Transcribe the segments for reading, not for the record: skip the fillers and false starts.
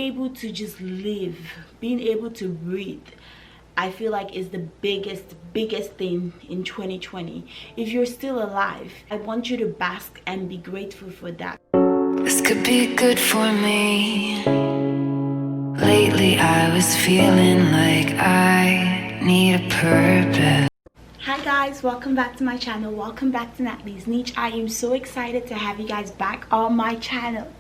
able to just live, being able to breathe, I feel like is the biggest thing in 2020. If you're still alive, I want you to bask and be grateful for that. This could be good for me. Lately I was feeling like I need a purpose. Hi guys, welcome back to my channel. Welcome back to Natalie's Niche. I am so excited to have you guys back on my channel.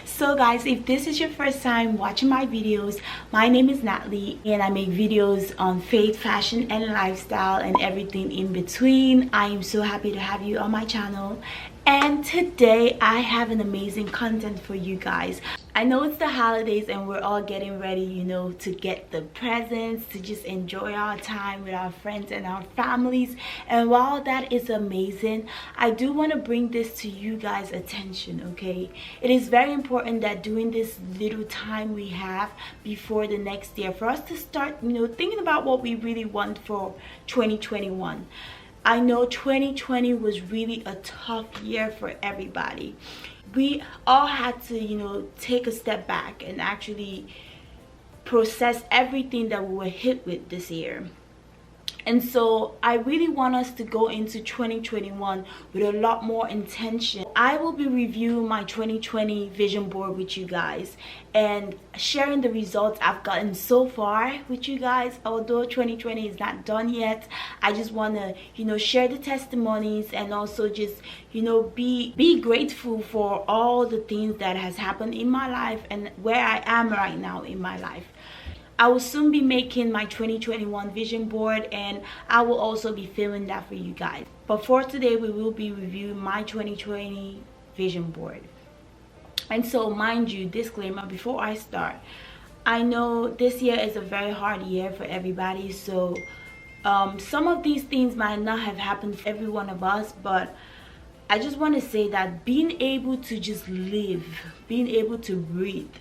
So guys, if this is your first time watching my videos, my name is Natalie and I make videos on faith, fashion and lifestyle and everything in between. I am so happy to have you on my channel, and today I have an amazing content for you guys. I know it's the holidays and we're all getting ready, you know, to get the presents, to just enjoy our time with our friends and our families. And while that is amazing, I do want to bring this to you guys' attention, okay? It is very important that during this little time we have before the next year, for us to start, you know, thinking about what we really want for 2021. I know 2020 was really a tough year for everybody. We all had to, you know, take a step back and actually process everything that we were hit with this year. And so I really want us to go into 2021 with a lot more intention. I will be reviewing my 2020 vision board with you guys and sharing the results I've gotten so far with you guys. Although 2020 is not done yet, I just want to, you know, share the testimonies and also just, you know, be grateful for all the things that has happened in my life and where I am right now in my life. I will soon be making my 2021 vision board and I will also be filming that for you guys. But for today, we will be reviewing my 2020 vision board. And so, mind you, disclaimer before I start, I know this year is a very hard year for everybody. So some of these things might not have happened for every one of us, but I just want to say that being able to just live, being able to breathe,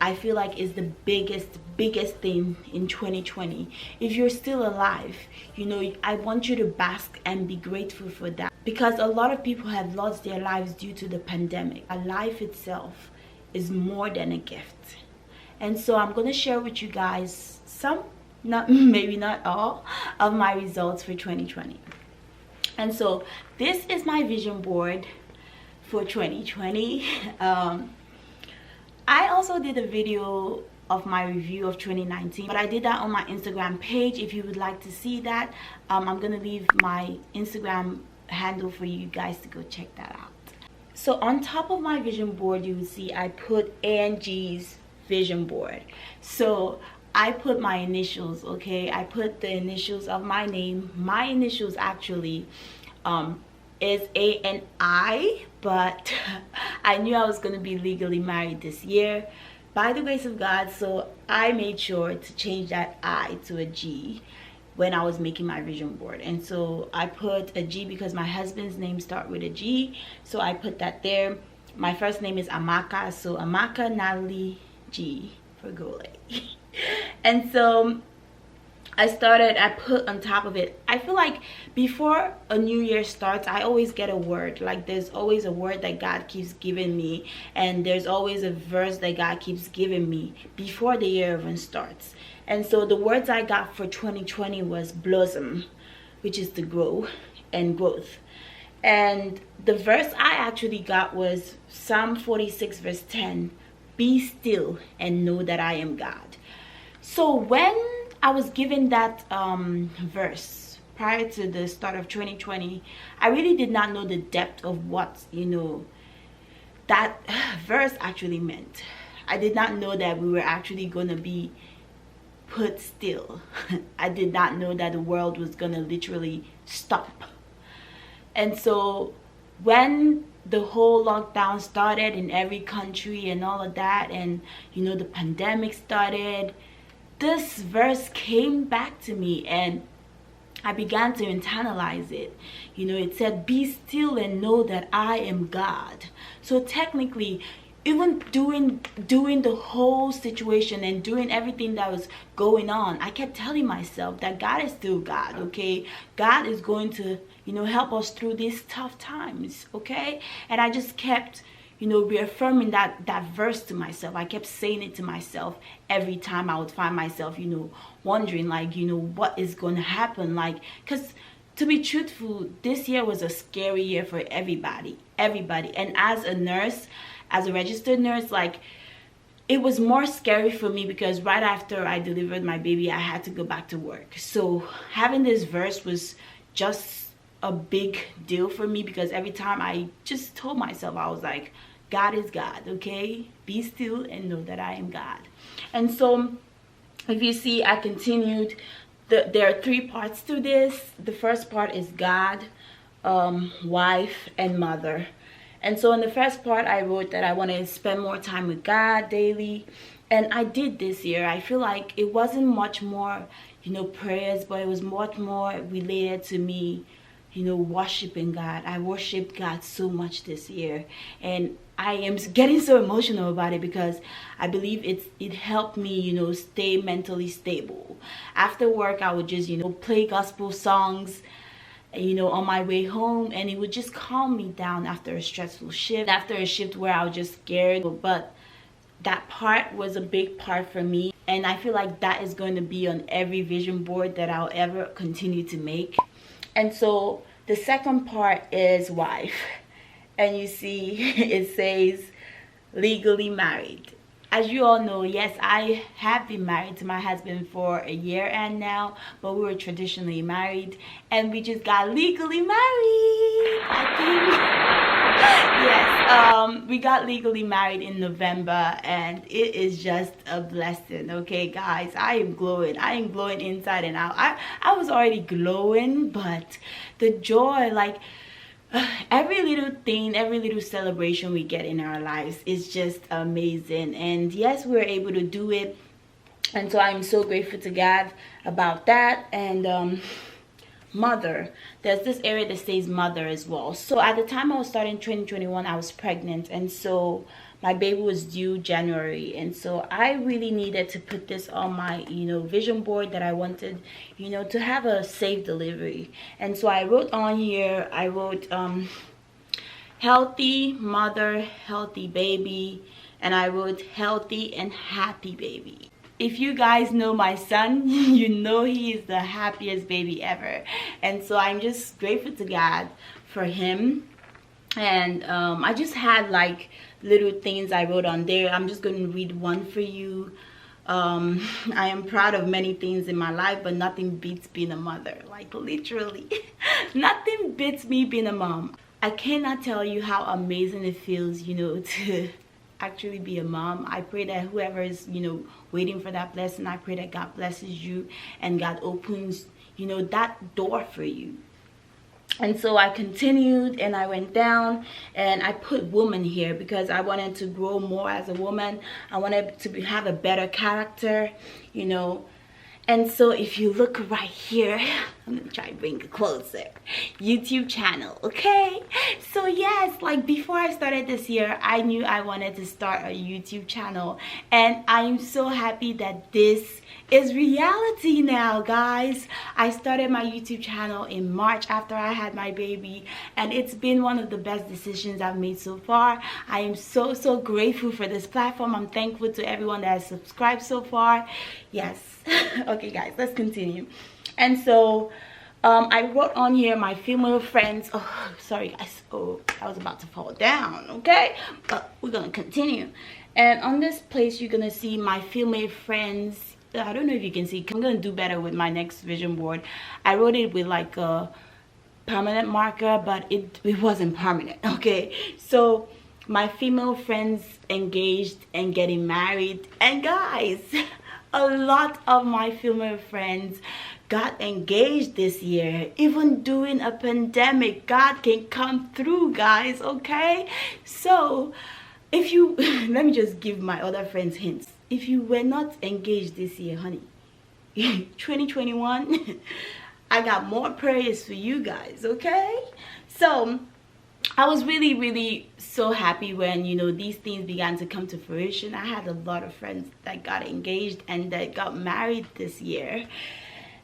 I feel like is the biggest thing in 2020. If you're still alive, you know, I want you to bask and be grateful for that, because a lot of people have lost their lives due to the pandemic. A life itself is more than a gift. And so I'm going to share with you guys some, not maybe not all, of my results for 2020. And so this is my vision board for 2020. I also did a video of my review of 2019, but I did that on my Instagram page. If you would like to see that, I'm gonna leave my Instagram handle for you guys to go check that out. So on top of my vision board, you will see I put Angie's vision board. So I put my initials, okay? I put the initials of my name. My initials actually is ANI, but I knew I was going to be legally married this year by the grace of God, so I made sure to change that I to a G when I was making my vision board. And so I put a G because my husband's name starts with a G, so I put that there. My first name is Amaka, so Amaka Natalie G for Gole. And so I put on top of it, I feel like before a new year starts, I always get a word. Like there's always a word that God keeps giving me, and there's always a verse that God keeps giving me before the year even starts. And so the words I got for 2020 was blossom, which is to grow and growth. And the verse I actually got was Psalm 46 verse 10, be still and know that I am God. So when I was given that verse prior to the start of 2020, I really did not know the depth of what, you know, that verse actually meant. I did not know that we were actually going to be put still. I did not know that the world was going to literally stop. And so when the whole lockdown started in every country and all of that, and, you know, the pandemic started, this verse came back to me and I began to internalize it. You know, it said, be still and know that I am God. So technically, even doing the whole situation and doing everything that was going on, I kept telling myself that God is still God, okay? God is going to, you know, help us through these tough times, okay? And I just kept, reaffirming that verse to myself. I kept saying it to myself every time I would find myself, wondering, like, what is going to happen. Like, because to be truthful, this year was a scary year for everybody. And as a nurse, as a registered nurse, like, it was more scary for me because right after I delivered my baby, I had to go back to work. So having this verse was just a big deal for me, because every time I just told myself, I was like, God is God, okay? Be still and know that I am God. And so if you see, I continued. There are 3 parts to this. The first part is God, wife, and mother. And so in the first part, I wrote that I wanted to spend more time with God daily. And I did this year. I feel like it wasn't much more, prayers, but it was much more related to me, worshiping God. I worshiped God so much this year. And I am getting so emotional about it because I believe it helped me, stay mentally stable. After work, I would just, play gospel songs, on my way home, and it would just calm me down after a stressful shift, after a shift where I was just scared. But that part was a big part for me, and I feel like that is going to be on every vision board that I'll ever continue to make. And so the second part is wife, and you see it says legally married. As you all know, yes, I have been married to my husband for a year and now, but we were traditionally married, and we just got legally married, I think. Yes, we got legally married in November, and it is just a blessing. Okay, guys, I am glowing inside and out. I was already glowing, but the joy, like, every little thing, every little celebration we get in our lives is just amazing. And yes, we were able to do it, and so I'm so grateful to God about that. And mother, there's this area that says mother as well. So at the time I was starting 2021, I was pregnant, and so my baby was due January, and so I really needed to put this on my vision board, that I wanted to have a safe delivery. And so I wrote on here, I wrote healthy mother, healthy baby, and I wrote healthy and happy baby. If you guys know my son, you know he is the happiest baby ever. And so I'm just grateful to God for him. And I just had like little things I wrote on there. I'm just going to read one for you. I am proud of many things in my life, but nothing beats being a mother. Like, literally nothing beats me being a mom. I cannot tell you how amazing it feels, to actually be a mom. I pray that whoever is waiting for that blessing, I pray that God blesses you and God opens that door for you. And so I continued, and I went down, and I put woman here because I wanted to grow more as a woman. I wanted to have a better character, And so if you look right here, I'm gonna try to bring it closer. YouTube channel, okay? So yes, like before I started this year, I knew I wanted to start a YouTube channel, and I'm so happy that this is reality now, guys. I started my YouTube channel in March after I had my baby, and it's been one of the best decisions I've made so far. I am so grateful for this platform. I'm thankful to everyone that has subscribed so far. Yes. Okay, guys, let's continue. And so I wrote on here my female friends. Oh, sorry guys, oh, I was about to fall down. Okay, but we're gonna continue. And on this place you're gonna see my female friends. I don't know if you can see. I'm gonna do better with my next vision board. I wrote it with like a permanent marker, but it wasn't permanent. Okay, so my female friends engaged and getting married. And guys, a lot of my female friends got engaged this year. Even during a pandemic, God can come through, guys. Okay, so if you let me just give my other friends hints. If you were not engaged this year, honey, 2021, I got more prayers for you guys. Okay, so I was really so happy when these things began to come to fruition. I had a lot of friends that got engaged and that got married this year.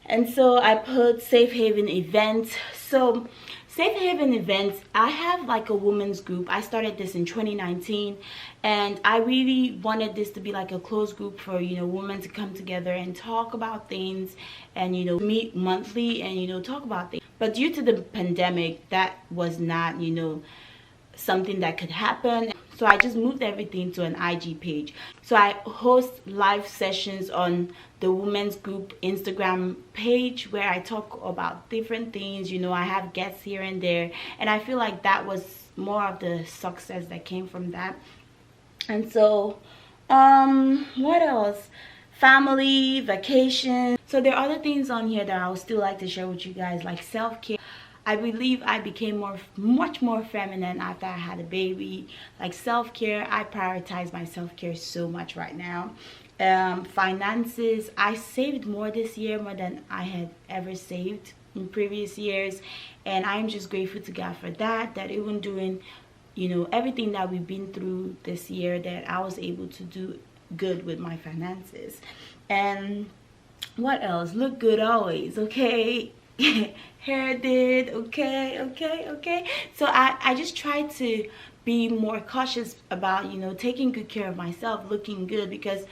And so I put safe haven events. So safe haven events, I have like a women's group. I started this in 2019, and I really wanted this to be like a closed group for, you know, women to come together and talk about things, and, you know, meet monthly and, you know, talk about things. But due to the pandemic, that was not, you know, something that could happen. So I just moved everything to an IG page. So I host live sessions on the women's group Instagram page where I talk about different things. You know, I have guests here and there, and I feel like that was more of the success that came from that. And so what else? Family, vacation. So there are other things on here that I would still like to share with you guys, like self-care. I believe I became much more feminine after I had a baby. Like self-care, I prioritize my self-care so much right now. Finances, I saved more this year, more than I had ever saved in previous years, and I'm just grateful to God for that, that even doing, you know, everything that we've been through this year, that I was able to do good with my finances. And what else? Look good always, okay? Hair did okay. So I just try to be more cautious about, you know, taking good care of myself, looking good, because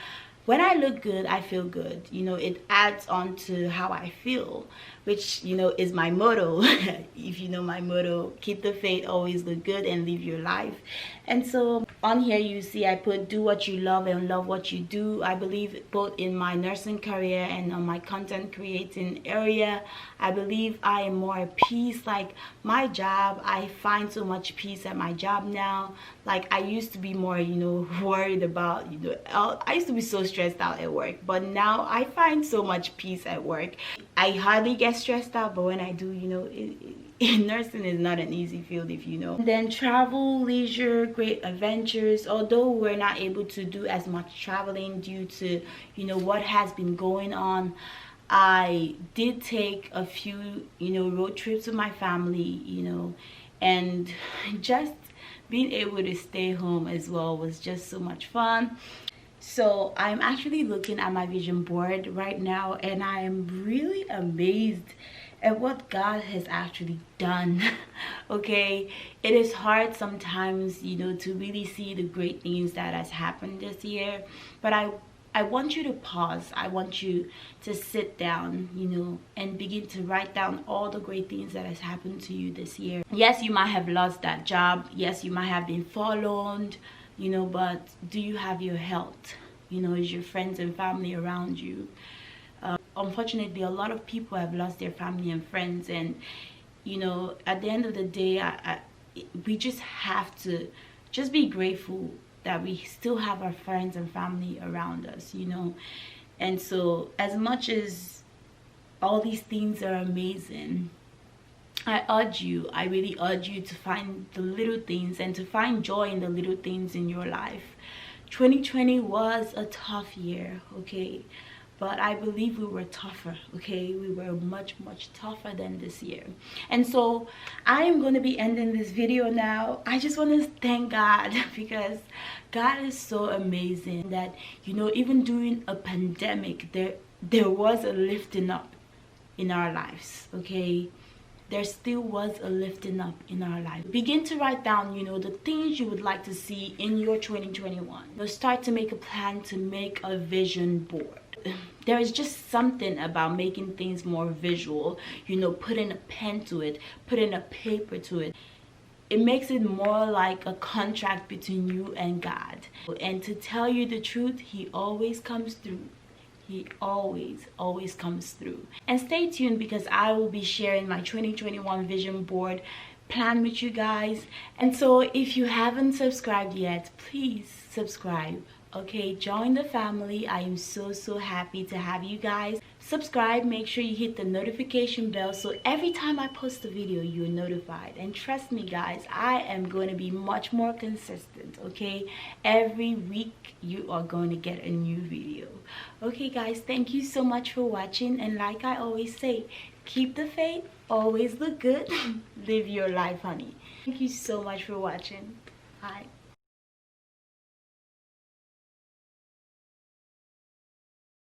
when I look good, I feel good. You know, it adds on to how I feel, which, you know, is my motto. If you know my motto, keep the faith, always look good, and live your life. And so on here you see I put do what you love and love what you do. I believe both in my nursing career and on my content creating area, I believe I am more at peace. Like my job, I find so much peace at my job now. Like I used to be more, you know, worried about, you know, I used to be so stressed out at work, but now I find so much peace at work. I hardly get stressed out, but when I do, you know, nursing is not an easy field, if you know. And then travel, leisure, great adventures. Although we're not able to do as much traveling due to, you know, what has been going on, I did take a few, you know, road trips with my family, you know, and just being able to stay home as well was just so much fun. So I'm actually looking at my vision board right now, and I am really amazed at what God has actually done. Okay, it is hard sometimes, you know, to really see the great things that has happened this year, but I want you to pause. I want you to sit down, you know, and begin to write down all the great things that has happened to you this year. Yes, you might have lost that job. Yes, you might have been followed, you know, but do you have your health? You know, is your friends and family around you? Unfortunately, a lot of people have lost their family and friends, and, you know, at the end of the day, we just have to just be grateful that we still have our friends and family around us, you know. And so as much as all these things are amazing, I really urge you to find the little things and to find joy in the little things in your life. 2020 was a tough year, okay, but I believe we were tougher, okay? We were much tougher than this year. And so I am going to be ending this video now. I just want to thank God, because God is so amazing that, you know, even during a pandemic, there was a lifting up in our lives, okay? There still was a lifting up in our life. Begin to write down, you know, the things you would like to see in your 2021. You'll start to make a plan, to make a vision board. There is just something about making things more visual, you know, putting a pen to it, putting a paper to it. It makes it more like a contract between you and God. And to tell you the truth, He always comes through. He always comes through. And stay tuned, because I will be sharing my 2021 vision board plan with you guys. And so if you haven't subscribed yet, please subscribe. Okay, join the family. I am so happy to have you guys. Subscribe, make sure you hit the notification bell so every time I post a video you're notified. And trust me guys, I am going to be much more consistent, okay? Every week you are going to get a new video. Okay guys, thank you so much for watching, and like I always say, keep the faith, always look good, live your life, honey. Thank you so much for watching. Bye.